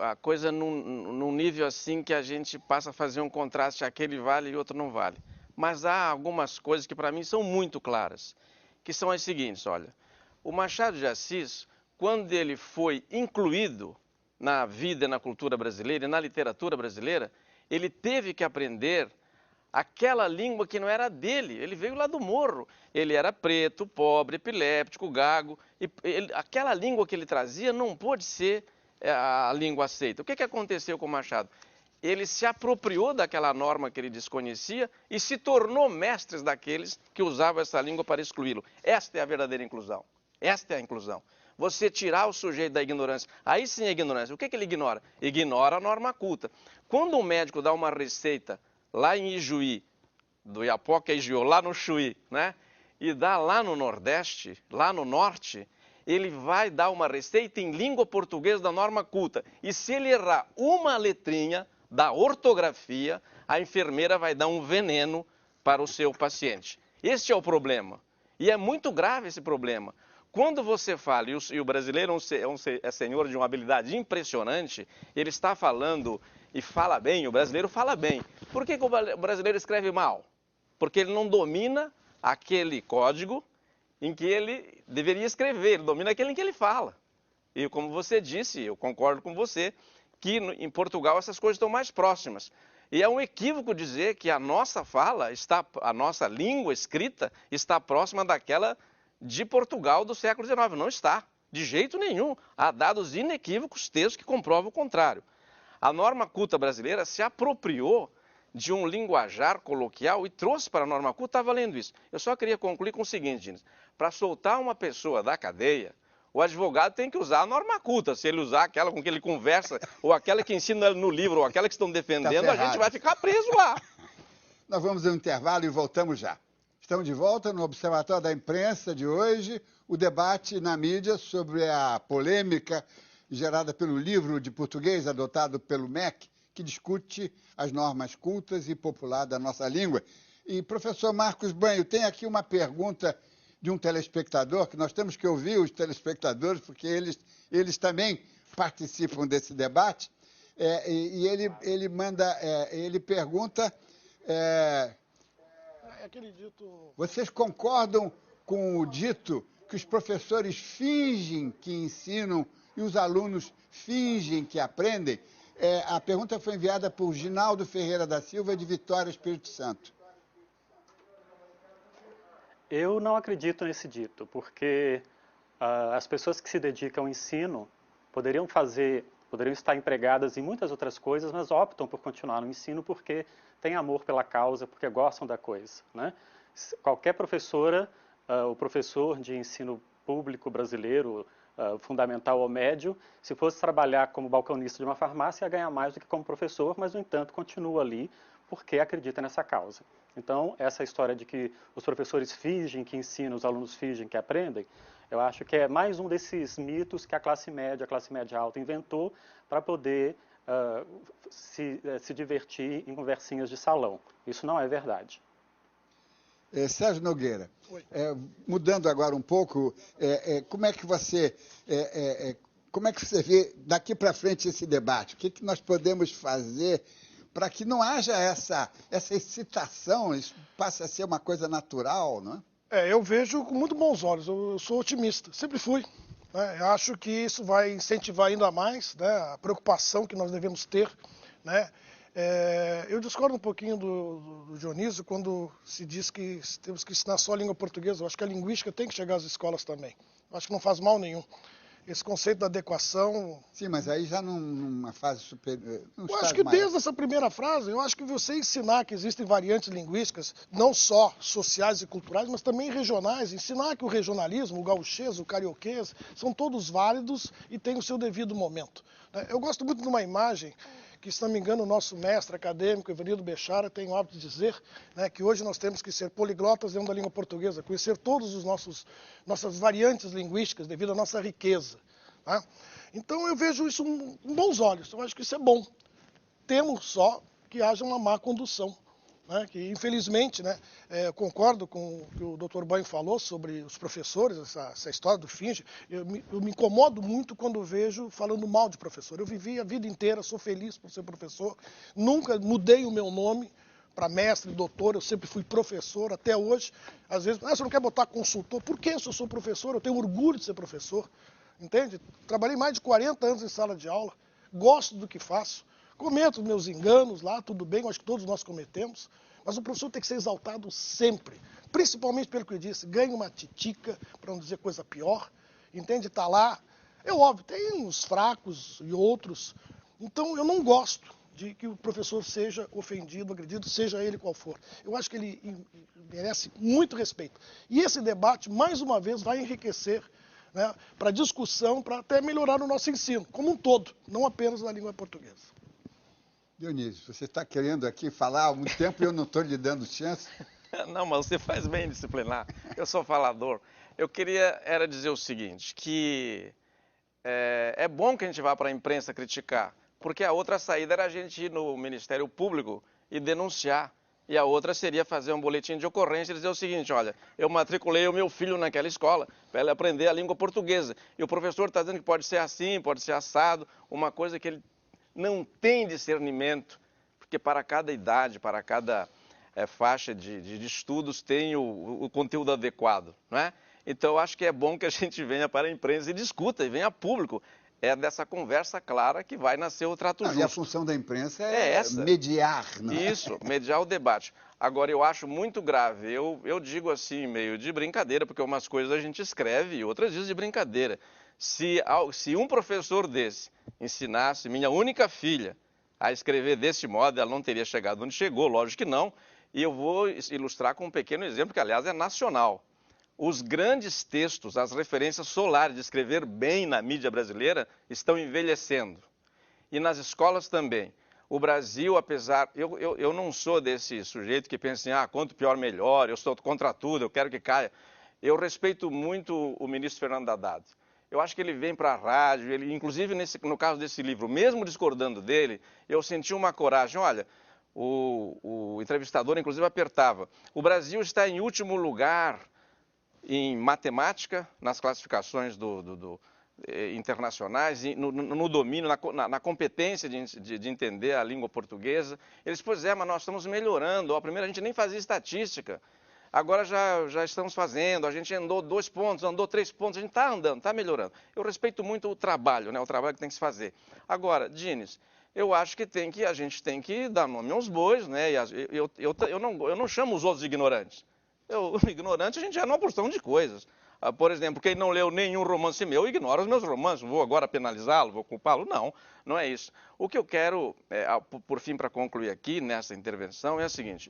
a coisa num nível assim que a gente passa a fazer um contraste, aquele vale e outro não vale. Mas há algumas coisas que para mim são muito claras, que são as seguintes, olha. O Machado de Assis, quando ele foi incluído na vida e na cultura brasileira e na literatura brasileira, ele teve que aprender aquela língua que não era dele. Ele veio lá do morro. Ele era preto, pobre, epiléptico, gago. Aquela língua que ele trazia não pôde ser a língua aceita. O que aconteceu com o Machado? Ele se apropriou daquela norma que ele desconhecia e se tornou mestre daqueles que usavam essa língua para excluí-lo. Esta é a verdadeira inclusão. Esta é a inclusão. Você tirar o sujeito da ignorância. Aí sim é ignorância. O que ele ignora? Ignora a norma culta. Quando um médico dá uma receita lá em Ijuí, do Iapoca a Ijuí, lá no Chuí, né? E dá lá no Nordeste, lá no Norte, ele vai dar uma receita em língua portuguesa da norma culta. E se ele errar uma letrinha da ortografia, a enfermeira vai dar um veneno para o seu paciente. Este é o problema. E é muito grave esse problema. Quando você fala, e o brasileiro é senhor de uma habilidade impressionante, ele está falando e fala bem, o brasileiro fala bem. Por que o brasileiro escreve mal? Porque ele não domina aquele código em que ele deveria escrever, ele domina aquele em que ele fala. E como você disse, eu concordo com você, que em Portugal essas coisas estão mais próximas. E é um equívoco dizer que a nossa fala, a nossa língua escrita está próxima daquela de Portugal do século XIX. Não está, de jeito nenhum. Há dados inequívocos, textos que comprovam o contrário. A norma culta brasileira se apropriou de um linguajar coloquial e trouxe para a norma culta, está valendo isso. Eu só queria concluir com o seguinte, Diniz. Para soltar uma pessoa da cadeia, o advogado tem que usar a norma culta. Se ele usar aquela com que ele conversa, ou aquela que ensina no livro, ou aquela que estão defendendo, a gente vai ficar preso lá. Nós vamos a um intervalo e voltamos já. Estamos de volta no Observatório da Imprensa de hoje, o debate na mídia sobre a polêmica gerada pelo livro de português adotado pelo MEC, que discute as normas cultas e populares da nossa língua. E, professor Marcos Banho, tem aqui uma pergunta de um telespectador, que nós temos que ouvir os telespectadores, porque eles também participam desse debate, ele pergunta... Vocês concordam com o dito que os professores fingem que ensinam e os alunos fingem que aprendem? A pergunta foi enviada por Ginaldo Ferreira da Silva, de Vitória, Espírito Santo. Eu não acredito nesse dito, porque as pessoas que se dedicam ao ensino poderiam estar empregadas em muitas outras coisas, mas optam por continuar no ensino porque têm amor pela causa, porque gostam da coisa, né? Qualquer professora, o professor de ensino público brasileiro, fundamental ou médio, se fosse trabalhar como balconista de uma farmácia, ia ganhar mais do que como professor, mas, no entanto, continua ali porque acredita nessa causa. Então, essa história de que os professores fingem que ensinam, os alunos fingem que aprendem, eu acho que é mais um desses mitos que a classe média alta inventou para poder se divertir em conversinhas de salão. Isso não é verdade. Sérgio Nogueira, mudando agora um pouco, como é que você vê daqui para frente esse debate? O que nós podemos fazer para que não haja essa excitação, isso passe a ser uma coisa natural, não é? Eu vejo com muito bons olhos, eu sou otimista, sempre fui. Eu acho que isso vai incentivar ainda mais, né, a preocupação que nós devemos ter, né? Eu discordo um pouquinho do Dionísio quando se diz que temos que ensinar só a língua portuguesa. Eu acho que a linguística tem que chegar às escolas também. Eu acho que não faz mal nenhum. Esse conceito da adequação... Sim, mas aí já numa fase superior... Eu acho que desde essa primeira frase, eu acho que você ensinar que existem variantes linguísticas, não só sociais e culturais, mas também regionais, ensinar que o regionalismo, o gauchês, o carioquês, são todos válidos e têm o seu devido momento. Eu gosto muito de uma imagem que, se não me engano, o nosso mestre acadêmico, Evanildo Bechara, tem o hábito de dizer, né, que hoje nós temos que ser poliglotas dentro da língua portuguesa, conhecer todas as nossas variantes linguísticas devido à nossa riqueza. Tá? Então eu vejo isso com bons olhos, eu acho que isso é bom. Temos só que haja uma má condução. Né, que infelizmente, né, concordo com o que o Dr. Banho falou sobre os professores, essa história do finge. Eu me incomodo muito quando vejo falando mal de professor. Eu vivi a vida inteira, sou feliz por ser professor, nunca mudei o meu nome para mestre, doutor, eu sempre fui professor até hoje. Às vezes, você não quer botar consultor? Por que se eu sou professor? Eu tenho orgulho de ser professor, entende? Trabalhei mais de 40 anos em sala de aula, gosto do que faço. Cometo meus enganos lá, tudo bem, acho que todos nós cometemos, mas o professor tem que ser exaltado sempre, principalmente pelo que eu disse, ganha uma titica, para não dizer coisa pior, entende? Está lá, é óbvio, tem uns fracos e outros, então eu não gosto de que o professor seja ofendido, agredido, seja ele qual for. Eu acho que ele merece muito respeito. E esse debate, mais uma vez, vai enriquecer, né, para discussão, para até melhorar o nosso ensino, como um todo, não apenas na língua portuguesa. Dionísio, você está querendo aqui falar há muito tempo e eu não estou lhe dando chance? Não, mas você faz bem disciplinar. Eu sou falador. Eu queria dizer o seguinte, que é bom que a gente vá para a imprensa criticar, porque a outra saída era a gente ir no Ministério Público e denunciar. E a outra seria fazer um boletim de ocorrência e dizer o seguinte, olha, eu matriculei o meu filho naquela escola para ele aprender a língua portuguesa. E o professor está dizendo que pode ser assim, pode ser assado, uma coisa que ele não tem discernimento, porque para cada idade, para cada faixa de estudos tem o conteúdo adequado, não é? Então, eu acho que é bom que a gente venha para a imprensa e discuta, e venha a público. É dessa conversa clara que vai nascer o trato justo. E a função da imprensa é essa. Mediar, não é? Isso, mediar o debate. Agora, eu acho muito grave, eu digo assim, meio de brincadeira, porque umas coisas a gente escreve e outras dias de brincadeira. Se um professor desse ensinasse minha única filha a escrever desse modo, ela não teria chegado onde chegou, lógico que não. E eu vou ilustrar com um pequeno exemplo, que aliás é nacional. Os grandes textos, as referências solares de escrever bem na mídia brasileira estão envelhecendo. E nas escolas também. O Brasil, apesar... Eu não sou desse sujeito que pensa assim, quanto pior melhor, eu sou contra tudo, eu quero que caia. Eu respeito muito o ministro Fernando Haddad. Eu acho que ele vem para a rádio, inclusive no caso desse livro, mesmo discordando dele, eu senti uma coragem. Olha, o entrevistador inclusive apertava. O Brasil está em último lugar em matemática, nas classificações internacionais, no domínio, na competência de entender a língua portuguesa. Eles, pois mas nós estamos melhorando. Primeiro a gente nem fazia estatística. Agora já estamos fazendo, a gente andou 2 pontos, andou 3 pontos, a gente está andando, está melhorando. Eu respeito muito o trabalho, né, o trabalho que tem que se fazer. Agora, Dines, eu acho que a gente tem que dar nome aos bois, né? E eu não chamo os outros de ignorantes. Ignorante a gente já não porção de coisas. Por exemplo, quem não leu nenhum romance meu, ignora os meus romances. Vou agora penalizá-lo, vou culpá-lo? Não, não é isso. O que eu quero, por fim, para concluir aqui nessa intervenção, é o seguinte.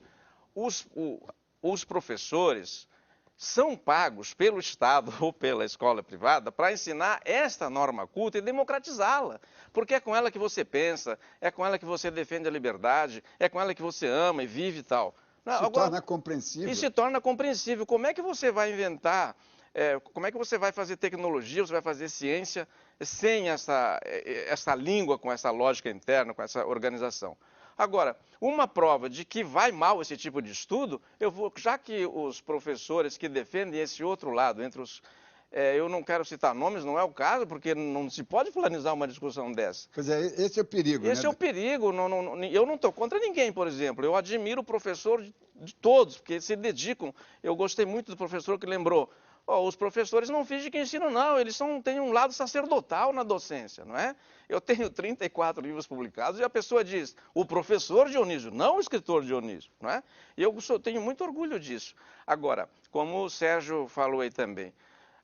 Os professores são pagos pelo Estado ou pela escola privada para ensinar esta norma culta e democratizá-la. Porque é com ela que você pensa, é com ela que você defende a liberdade, é com ela que você ama e vive e tal. Torna compreensível. E se torna compreensível. Como é que você vai inventar, como é que você vai fazer tecnologia, você vai fazer ciência sem essa língua, com essa lógica interna, com essa organização? Agora, uma prova de que vai mal esse tipo de estudo, já que os professores que defendem esse outro lado, eu não quero citar nomes, não é o caso, porque não se pode fulanizar uma discussão dessa. Pois é, esse é o perigo, Esse é o perigo. Eu não estou contra ninguém, por exemplo. Eu admiro o professor de todos, porque se dedicam. Eu gostei muito do professor que lembrou. Os professores não fingem que ensinam, não. Eles têm um lado sacerdotal na docência, não é? Eu tenho 34 livros publicados e a pessoa diz, o professor Dionísio, não o escritor Dionísio, não é? E eu tenho muito orgulho disso. Agora, como o Sérgio falou aí também,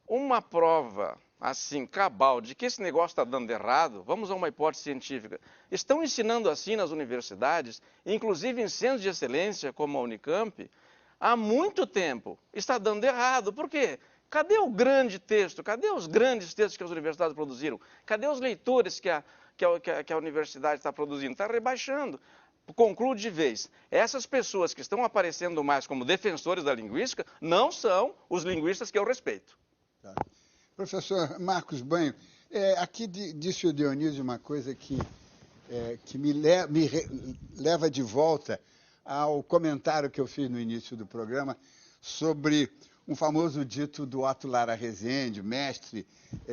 uma prova assim, cabal, de que esse negócio está dando errado, vamos a uma hipótese científica. Estão ensinando assim nas universidades, inclusive em centros de excelência, como a Unicamp, há muito tempo. Está dando errado. Por quê? Cadê o grande texto? Cadê os grandes textos que as universidades produziram? Cadê os leitores que a universidade está produzindo? Está rebaixando. Concluo de vez, essas pessoas que estão aparecendo mais como defensores da linguística não são os linguistas que eu respeito. Tá. Professor Marcos Banho, Aqui disse o Dionísio uma coisa que me leva de volta ao comentário que eu fiz no início do programa sobre um famoso dito do Otto Lara Rezende, mestre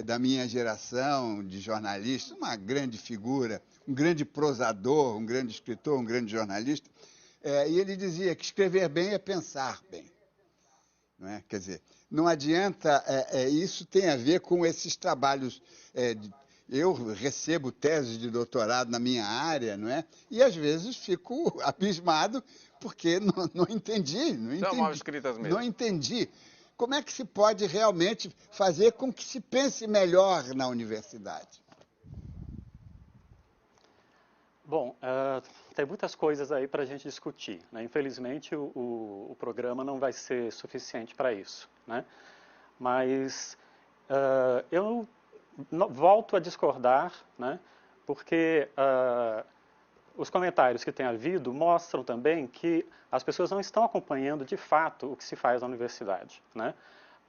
da minha geração de jornalista, uma grande figura, um grande prosador, um grande escritor, um grande jornalista, e ele dizia que escrever bem é pensar bem. Não é? Quer dizer, não adianta, isso tem a ver com esses trabalhos. Eu recebo teses de doutorado na minha área, não é? E às vezes fico abismado porque não entendi. São mal escritas mesmo. Não entendi. Como é que se pode realmente fazer com que se pense melhor na universidade? Bom, tem muitas coisas aí para a gente discutir, né? Infelizmente, o programa não vai ser suficiente para isso, né? Mas eu volto a discordar, né? Porque os comentários que tem havido mostram também que as pessoas não estão acompanhando de fato o que se faz na universidade, né?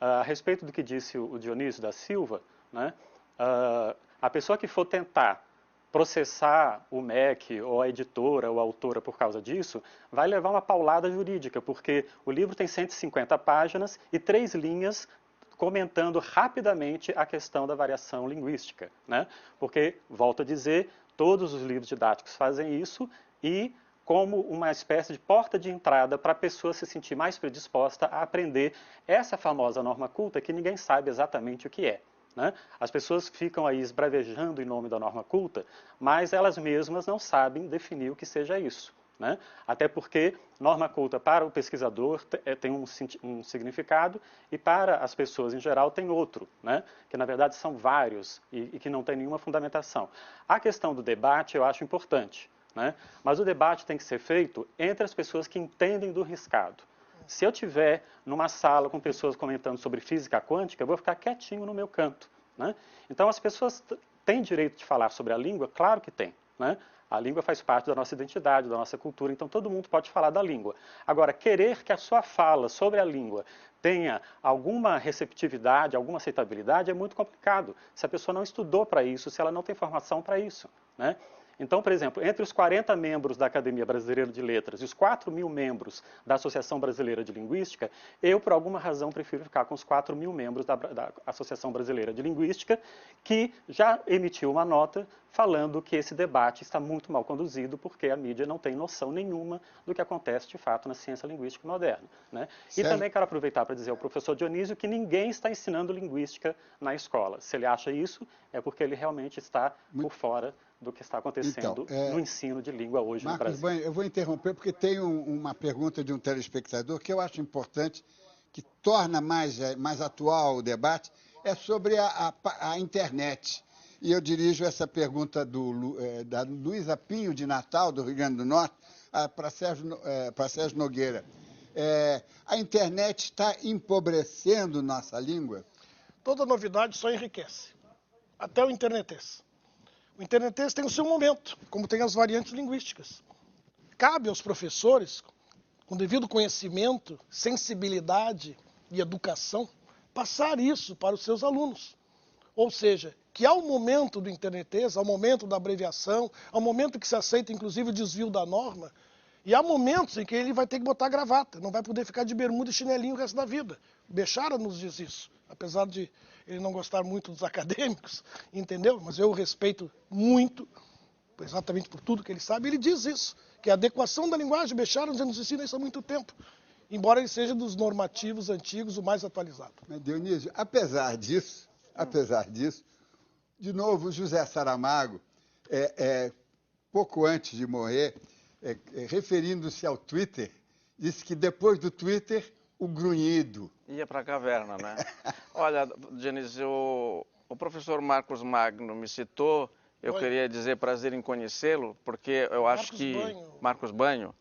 A respeito do que disse o Dionísio da Silva, né? A pessoa que for tentar processar o MEC ou a editora ou a autora por causa disso, vai levar uma paulada jurídica, porque o livro tem 150 páginas e 3 linhas comentando rapidamente a questão da variação linguística, né? Porque, volto a dizer, todos os livros didáticos fazem isso e como uma espécie de porta de entrada para a pessoa se sentir mais predisposta a aprender essa famosa norma culta que ninguém sabe exatamente o que é, né? As pessoas ficam aí esbravejando em nome da norma culta, mas elas mesmas não sabem definir o que seja isso, né? Até porque norma culta para o pesquisador tem um significado e para as pessoas em geral tem outro, né? Que na verdade são vários e que não tem nenhuma fundamentação. A questão do debate eu acho importante, né? Mas o debate tem que ser feito entre as pessoas que entendem do riscado. Se eu estiver numa sala com pessoas comentando sobre física quântica, eu vou ficar quietinho no meu canto, né? Então as pessoas têm direito de falar sobre a língua? Claro que tem, né? A língua faz parte da nossa identidade, da nossa cultura, então todo mundo pode falar da língua. Agora, querer que a sua fala sobre a língua tenha alguma receptividade, alguma aceitabilidade, é muito complicado. Se a pessoa não estudou para isso, se ela não tem formação para isso, né? Então, por exemplo, entre os 40 membros da Academia Brasileira de Letras e os 4.000 membros da Associação Brasileira de Linguística, eu, por alguma razão, prefiro ficar com os 4.000 membros da Associação Brasileira de Linguística, que já emitiu uma nota falando que esse debate está muito mal conduzido porque a mídia não tem noção nenhuma do que acontece, de fato, na ciência linguística moderna, né? E também quero aproveitar para dizer ao professor Dionísio que ninguém está ensinando linguística na escola. Se ele acha isso, é porque ele realmente está por fora do que está acontecendo no ensino de língua hoje no Brasil. Marcos Banho, eu vou interromper porque tem uma pergunta de um telespectador que eu acho importante, que torna mais atual o debate, é sobre a internet. E eu dirijo essa pergunta da Luísa Pinho de Natal, do Rio Grande do Norte, para Sérgio Nogueira. A internet está empobrecendo nossa língua? Toda novidade só enriquece, até o internetês. O internetês tem o seu momento, como tem as variantes linguísticas. Cabe aos professores, com devido conhecimento, sensibilidade e educação, passar isso para os seus alunos. Ou seja, que ao momento do internetês, ao momento da abreviação, ao momento que se aceita inclusive o desvio da norma, e há momentos em que ele vai ter que botar gravata, não vai poder ficar de bermuda e chinelinho o resto da vida. O Bechara nos diz isso, apesar de ele não gostar muito dos acadêmicos, entendeu? Mas eu o respeito muito, exatamente por tudo que ele sabe. Ele diz isso, que a adequação da linguagem, o Bechara nos ensina isso há muito tempo, embora ele seja dos normativos antigos o mais atualizado. Mas, Dionísio, apesar disso, de novo, José Saramago, pouco antes de morrer, referindo-se ao Twitter, disse que depois do Twitter, o grunhido. Ia para a caverna, né? Olha, Dionísio, o professor Marcos Magno me citou, eu queria dizer prazer em conhecê-lo, porque eu acho que... Marcos Banho.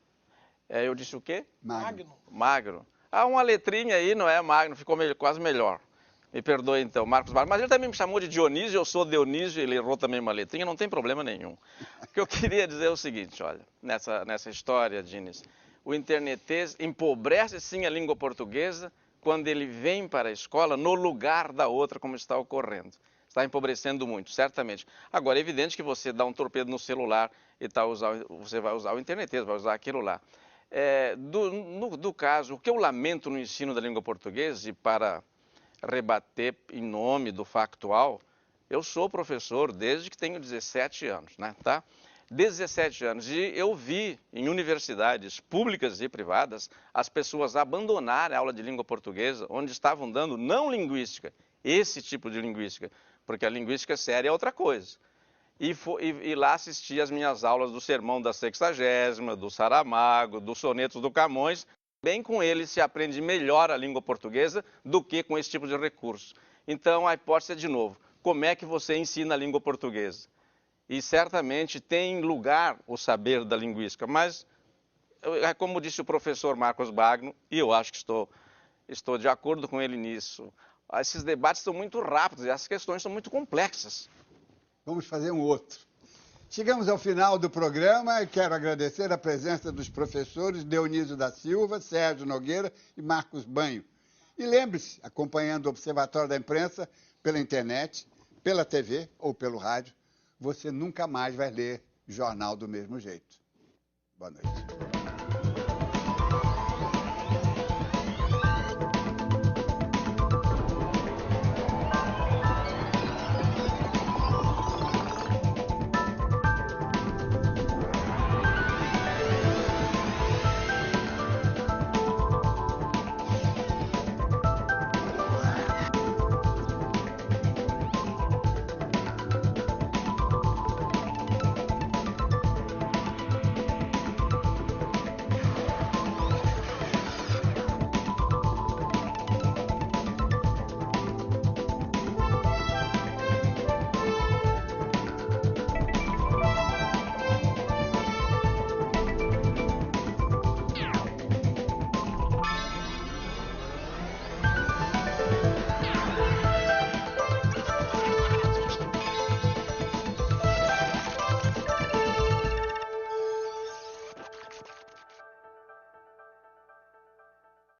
Eu disse o quê? Magno. Ah, uma letrinha aí, não é Magno, ficou quase melhor. Me perdoe então, Marcos Magno. Mas ele também me chamou de Dionísio, eu sou Dionísio, ele errou também uma letrinha, não tem problema nenhum. O que eu queria dizer é o seguinte, olha, nessa história, Dionísio, o internetês empobrece sim a língua portuguesa quando ele vem para a escola no lugar da outra, como está ocorrendo. Está empobrecendo muito, certamente. Agora, é evidente que você dá um torpedo no celular e você vai usar o internet, vai usar aquilo lá. Do caso, o que eu lamento no ensino da língua portuguesa, e para rebater em nome do factual, eu sou professor desde que tenho 17 anos, né, tá? 17 anos, e eu vi em universidades públicas e privadas as pessoas abandonarem a aula de língua portuguesa, onde estavam dando não linguística, esse tipo de linguística, porque a linguística séria é outra coisa. E lá assisti às minhas aulas do Sermão da Sexagésima, do Saramago, dos Sonetos do Camões. Bem com ele se aprende melhor a língua portuguesa do que com esse tipo de recurso. Então a hipótese é de novo, como é que você ensina a língua portuguesa? E certamente tem lugar o saber da linguística, mas, como disse o professor Marcos Bagno, e eu acho que estou de acordo com ele nisso, esses debates são muito rápidos e as questões são muito complexas. Vamos fazer um outro. Chegamos ao final do programa e quero agradecer a presença dos professores Dionísio da Silva, Sérgio Nogueira e Marcos Banho. E lembre-se, acompanhando o Observatório da Imprensa pela internet, pela TV ou pelo rádio, você nunca mais vai ler jornal do mesmo jeito. Boa noite.